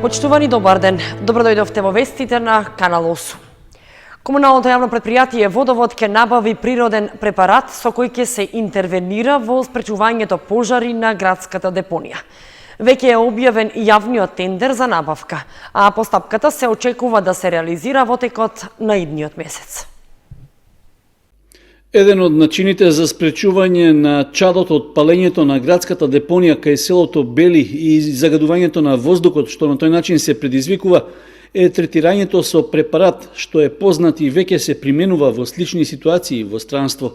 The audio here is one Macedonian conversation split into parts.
Почитувани, добар ден. Добро дојдовте во вестите на Канал 8. Комуналното јавно предпријатие Водовод ќе набави природен препарат со кој ќе се интервенира во спречувањето пожари на градската депонија. Веќе е објавен и јавниот тендер за набавка, а постапката се очекува да се реализира во текот на идниот месец. Еден од начините за спречување на чадот од палењето на градската депонија кај селото Бели и загадувањето на воздухот, што на тој начин се предизвикува, е третирањето со препарат, што е познат и веќе се применува во слични ситуации во странство.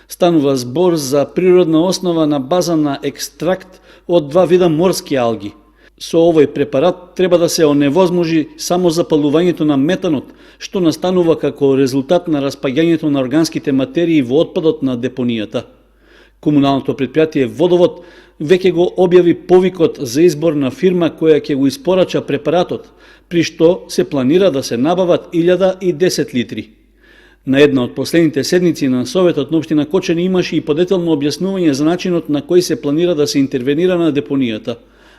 Станува збор за природна основа на база на екстракт од два вида морски алги. Со овој препарат треба да се оневозможи само запалувањето на метанот, што настанува како резултат на распаѓањето на органските материи во отпадот на депонијата. Комуналното предпријатие Водовод веќе го објави повикот за избор на фирма која ќе го испорача препаратот, при што се планира да се набават 1010 литри. На една од последните седници на Советот на општина Кочани имаше и подетелно објаснување за начинот на кој се планира да се интервенира на депонијата,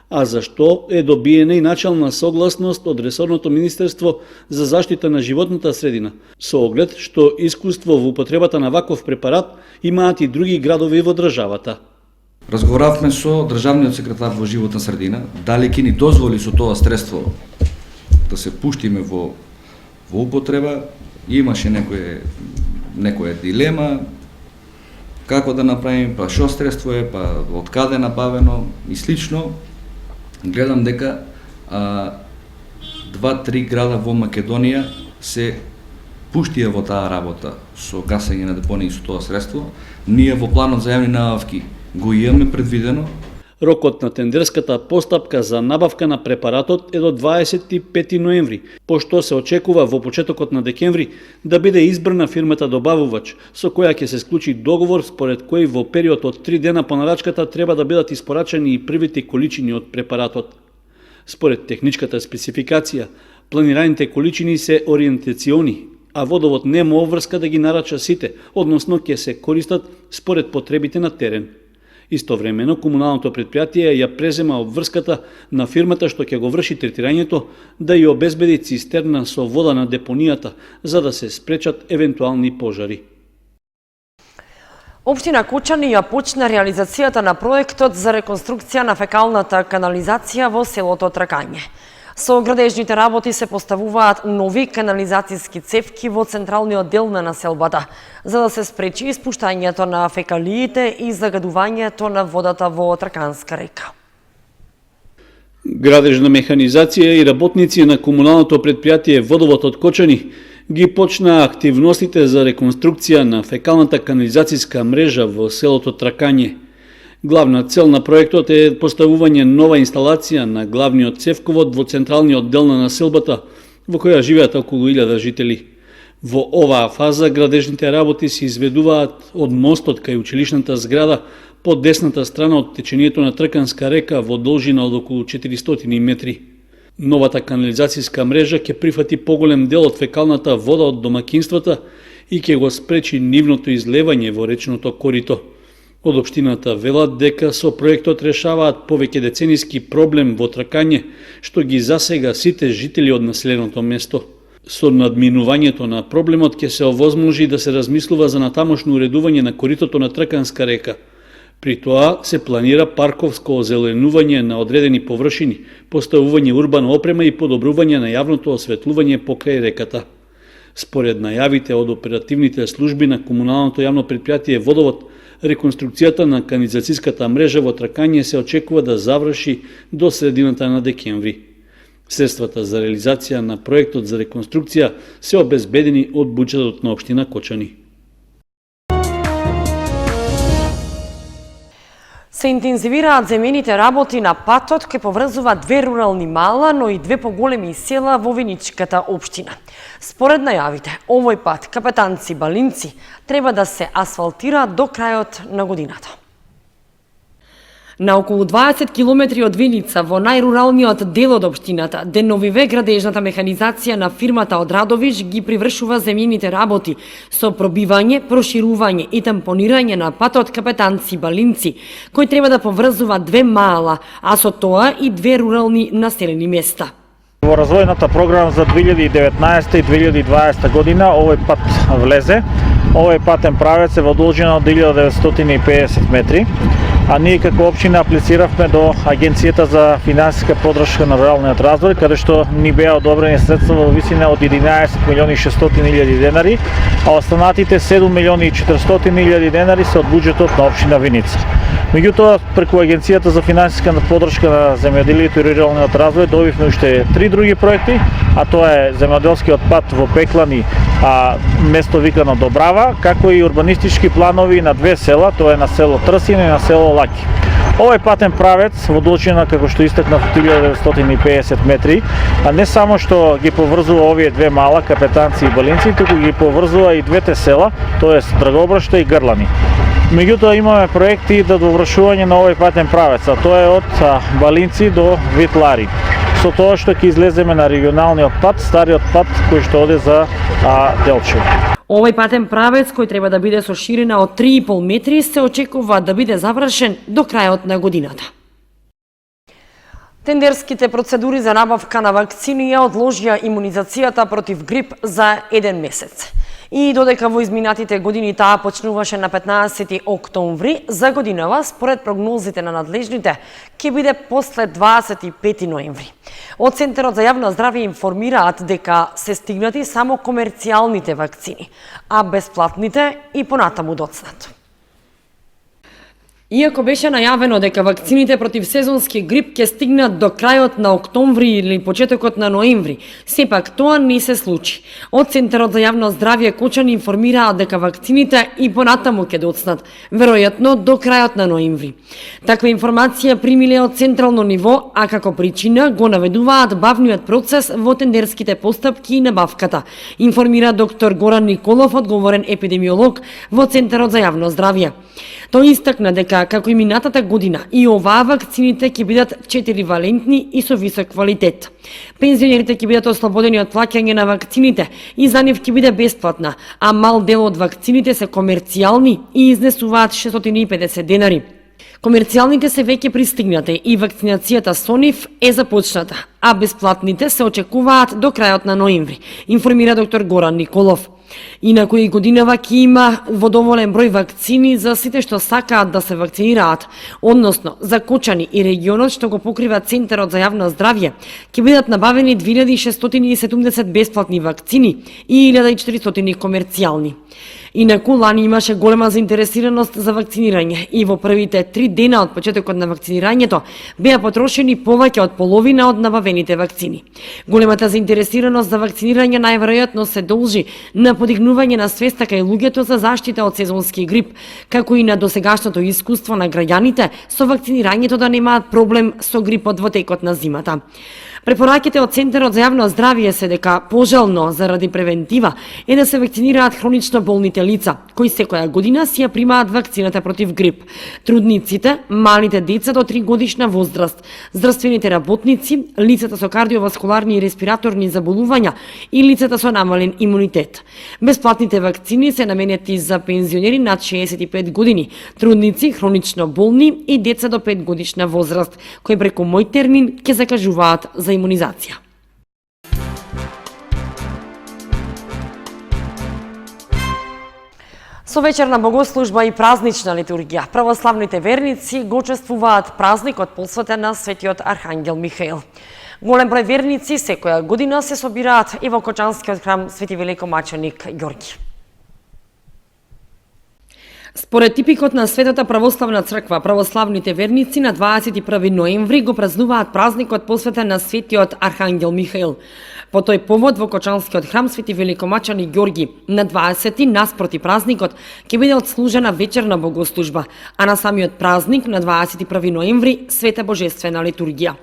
а зашто е добиена и начална согласност од ресорното Министерство за заштита на животната средина, со оглед што искуство во употребата на ваков препарат имаат и други градови во државата. Разговаравме со државниот секретар во животна средина, дали ќе ни дозволи со тоа средство да се пуштиме во употреба. Имаше некоја дилема, како да направиме, па што средство е, па од каде набавено и слично. Гледам дека 2-3 града во Македонија се пуштија во таа работа со гасење на депонии со тоа средство. Ние во планот за јавни набавки го имаме предвидено. Рокот на тендерската постапка за набавка на препаратот е до 25 ноември, пошто се очекува во почетокот на декември да биде избрана фирмата добавувач, со која ќе се склучи договор според кој во период од 3 дена по нарачката треба да бидат испорачани и првите количини од препаратот. Според техничката спецификација, планираните количини се ориентациони, а Водовод нема обврска да ги нарача сите, односно ќе се користат според потребите на терен. Истовремено, комуналното предпријатие ја презема обврската на фирмата што ќе го врши третирањето да ја обезбеди цистерна со вода на депонијата, за да се спречат евентуални пожари. Општина Кочани ја почна реализацијата на проектот за реконструкција на фекалната канализација во селото Тракање. Со градежните работи се поставуваат нови канализацијски цевки во централниот дел на населбата, за да се спречи испуштањето на фекалиите и загадувањето на водата во Траканска река. Градежна механизација и работници на комуналното предпријатие Водовод од Кочани ги почнаа активностите за реконструкција на фекалната канализацијска мрежа во селото Тракање. Главна цел на проектот е поставување нова инсталација на главниот цевковод во централниот дел на населбата, во која живеат околу 1000 жители. Во оваа фаза градежните работи се изведуваат од мостот кај училишната зграда по десната страна од течението на Трканска река во должина од околу 400 метри. Новата канализацијска мрежа ќе прифати поголем дел од фекалната вода од домакинствата и ќе го спречи нивното излевање во речното корито. Од општината велат дека со проектот решаваат повеќе децениски проблем во Тракање, што ги засега сите жители од населеното место. Со надминувањето на проблемот ќе се овозможи да се размислува за натамошно уредување на коритото на Трканска река. При тоа се планира парковско озеленување на одредени површини, поставување урбана опрема и подобрување на јавното осветлување покрај реката. Според најавите од оперативните служби на комуналното јавно предпријатие Водовод, реконструкцијата на канализацијската мрежа во Тракање се очекува да заврши до средината на декември. Средствата за реализација на проектот за реконструкција се обезбедени од буџетот на општина Кочани. Се интензивираат земените работи на патот кој поврзува две рурални мала, но и две поголеми села во Виничката општина. Според најавите, овој пат Капетанци-Балинци треба да се асфалтира до крајот на годината. На околу 20 километри од Виница, во најруралниот дел од општината, деновиве градежната механизација на фирмата од Радовиш ги привршува земјините работи со пробивање, проширување и тампонирање на патот Капетанци-Балинци, кој треба да поврзува две мала, а со тоа и две рурални населени места. Во развојната програма за 2019 и 2020 година овој пат влезе. Овој патен правец е во должина од 1950 метри, а ние како општина аплициравме до Агенцијата за финансиска поддршка на руралниот развој, каде што ни беа одобрени средства во висина од 11.600.000 денари, а останатите 7.400.000 денари се од буџетот на општина Виница. Меѓутоа, преку Агенцијата за финансиска поддршка на земјоделието и руралниот развој добивме уште 3 други проекти, а тоа е земјоделскиот пат во Пеклани, место викано Добрава, како и урбанистички планови на две села, тоа е на село Трсин и на село Лаки. Овој патен правец во должина, како што истакнав, 1950 метри, а не само што ги поврзува овие две мала, Капетанци и Балинци, туку ги поврзува и двете села, тоа е Драгобрашта и Грлани. Меѓутоа имаме проекти за довршување на овој патен правец, а тоа е од Балинци до Витлари. Со тоа што ќе излеземе на регионалниот пат, стариот пат кој што оде за Делчево. Овој патен правец, кој треба да биде со ширина од 3,5 метри, се очекува да биде завршен до крајот на годината. Тендерските процедури за набавка на вакцини ја одложија имунизацијата против грип за 1 месец. И додека во изминатите години таа почнуваше на 15 октомври, за годинава, според прогнозите на надлежните, ќе биде после 25 ноември. Од Центарот за јавно здравје информираат дека се стигнати само комерцијалните вакцини, а бесплатните и понатаму доцнат. Иако беше најавено дека вакцините против сезонски грип ќе стигнат до крајот на октомври или почетокот на ноември, сепак тоа не се случи. Од Центарот за јавно здравје Кочани информираат дека вакцините и понатаму ќе доцнат, веројатно до крајот на ноември. Таква информација примиле од централно ниво, а како причина го наведуваат бавниот процес во тендерските постапки и набавката, информира доктор Горан Николов, одговорен епидемиолог во Центарот за јавно здравје. Тој истакна дека како и минатата година и оваа вакцините ќе бидат 4-валентни и со висок квалитет. Пензионерите ќе бидат ослободени од плаќање на вакцините и за нив ќе биде бесплатна, а мал дел од вакцините се комерцијални и изнесуваат 650 денари. Комерцијалните се веќе пристигнати и вакцинацијата со нив е започната, а бесплатните се очекуваат до крајот на ноември, информира доктор Горан Николов. Инаку и годинава ќе има водоволен број вакцини за сите што сакаат да се вакцинираат, односно за Кочани и регионот што го покрива Центарот за јавно здравје, ќе бидат набавени 2670 бесплатни вакцини и 1400 комерцијални. Инаку лани имаше голема заинтересираност за вакцинирање и во првите 3 дена од почетокот на вакцинирањето беа потрошени повеќе од половина од набавените вакцини. Големата заинтересираност за вакцинирање најверојатно се должи на подигнување на свеста кај луѓето за заштита од сезонски грип, како и на досегашното искуство на граѓаните со вакцинирањето да немаат проблем со грипот во текот на зимата. Препораките од Центарот за јавно здравје се дека пожелно заради превентива е да се вакцинираат хронично болните лица, кои секоја година си ја примаат вакцината против грип, трудниците, малите деца до 3 годишна возраст, здравствените работници, лицата со кардиоваскуларни и респираторни заболувања и лицата со намален имунитет. Бесплатните вакцини се наменети за пензионери над 65 години, трудници, хронично болни и деца до 5 годишна возраст, кои преку мој термин ќе закажуваат за имунизација. Со вечерна богослужба и празнична литургија, православните верници го чествуваат празникот посветен на светиот Архангел Михаил. Голем број верници секоја година се собираат и во Кочанскиот храм Свети Великомаченик Ѓорги. Според типикот на Светата православна црква, православните верници на 21 ноември го празнуваат празникот посветен на светиот Архангел Михаил. По тој повод во Кочанскиот храм Свети Великомаченик Ѓорги на 20 наспроти празникот ќе биде отслужена вечерна богослужба, а на самиот празник на 21 ноември света божествена литургија.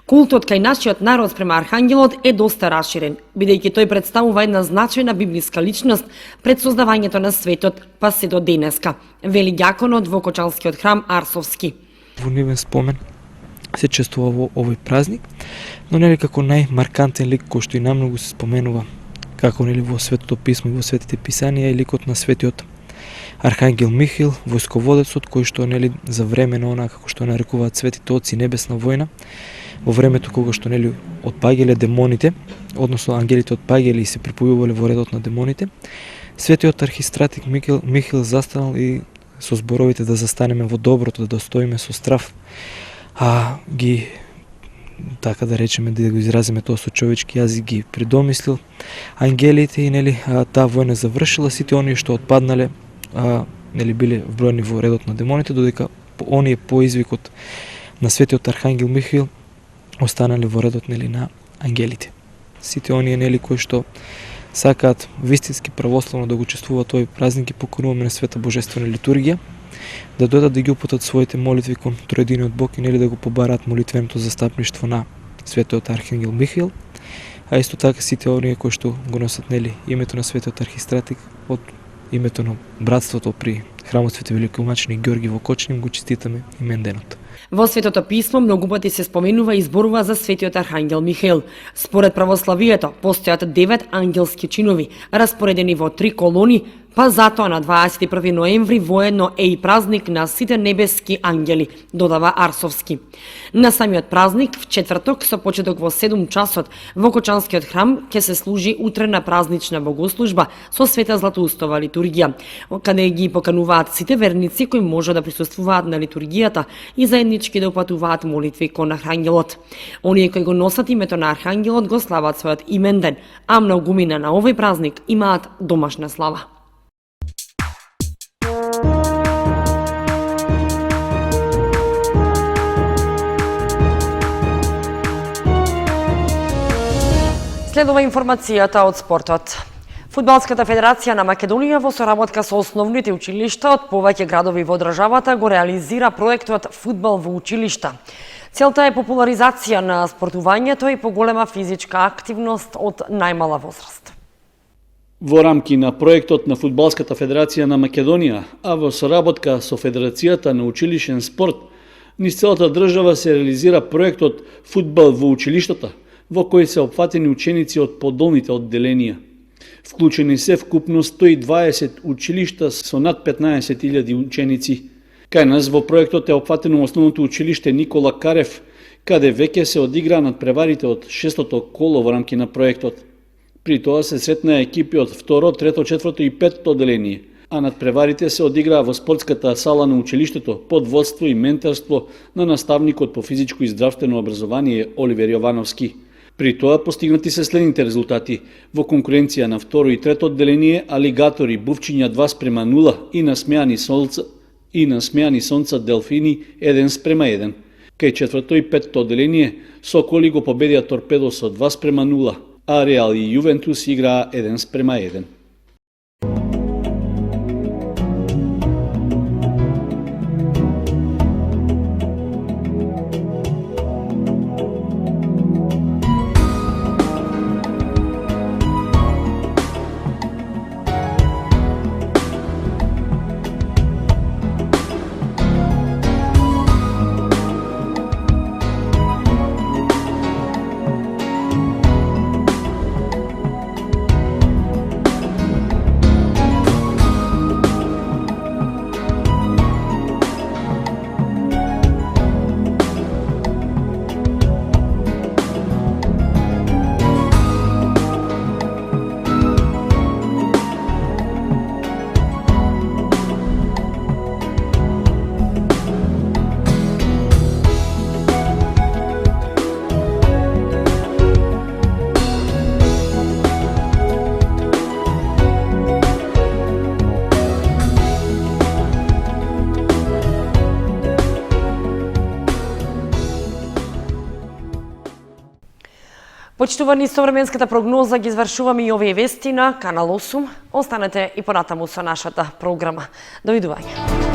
Култот кај нашиот народ спрема Архангелот е доста раширен, бидејќи тој представува една значајна библиска личност пред создавањето на светот па се до денеска, вели ѓаконот во Кочанскиот храм Арсовски. Во нивен спомен се чествува во овој празник, но нели како најмаркантен лик кој што и намногу се споменува, како нели во Светото писмо и во Светите писанија, е ликот на светиот Архангел Михаил, војсководецот кој што нели за време на она како што нарекуваат светите оци небесна војна, во времето кога што нели отпаѓале демоните, односно ангелите отпаѓале и се припојувале во редот на демоните, светиот архистратик Михил застанал и со зборовите да застанеме во доброто, да стоиме со страв, а ги така да речеме, да го изразиме тоа со човечки јазик, ги придомислил ангелите и нели таа војна завршила, сите оние што отпаднале нели биле вброени во редот на демоните, додека оние по извикот на светиот архангел Михаил останале во редот нели на ангелите. Сите оние нели кои што сакаат вистински православно да го чествуваат овој празник, ги покануваме на света божествена литургија да дојдат да ги упатат своите молитви кон троединиот Бог и нели да го побараат молитвеното застапништво на светиот архангел Михаил, а исто така сите оние кои што го носат нели името на светиот архистратик од името на братството при храмот Свети Великомученик Ѓорги во Кочним го честитаме именденот. Во Светото писмо многу пати се споменува и зборува за светиот архангел Михаил. Според православието постојат 9 ангелски чинови, распоредени во 3 колони, па затоа на 21 ноември воедно е и празник на сите небески ангели, додава Арсовски. На самиот празник, в четврток, со почеток во 7 часот, во Кочанскиот храм ќе се служи утрена празнична богослужба со света Златоустова литургија, каде ги покануваат сите верници кои може да присуствуваат на литургијата и заеднички да упатуваат молитви кон архангелот. Оние кои го носат името на архангелот го слават својот именден, а многумина на овој празник имаат домашна слава. Следува информацијата од спортот. Фудбалската федерација на Македонија во соработка со основните училишта од повеќе градови во државата го реализира проектот Фудбал во училишта. Целта е популаризација на спортувањето и поголема физичка активност од најмала возраст. Во рамки на проектот на Фудбалската федерација на Македонија, а во соработка со Федерацијата на училишен спорт, низ целата држава се реализира проектот Фудбал во училиштата, во кој се опфатени ученици од подолните одделенија. Вклучени се вкупно 120 училишта со над 15.000 ученици. Кај нас во проектот е опфатено основното училиште Никола Карев, каде веќе се одигра надпреварите од 6-то коло во рамки на проектот. При тоа се сретна екипи од 2, 3, 4 и 5 одделение, а надпреварите се одиграа во спортската сала на училиштето под водство и менторство на наставникот по физичко и здравствено образование Оливер Јовановски. При тоа постигнати се следните резултати. Во конкуренција на 2 и 3 одделение Алигатори Бувчиња 2:0 и насмеани сонца Делфини 1:1. Кај 4 и 5 одделение Соколи го победија Торпедо со 2:0, а Реал и Јувентус играа 1:1. Почитувани, современската прогноза ги извршуваме и овие вести на Канал 8. Останете и понатаму со нашата програма. Довидување.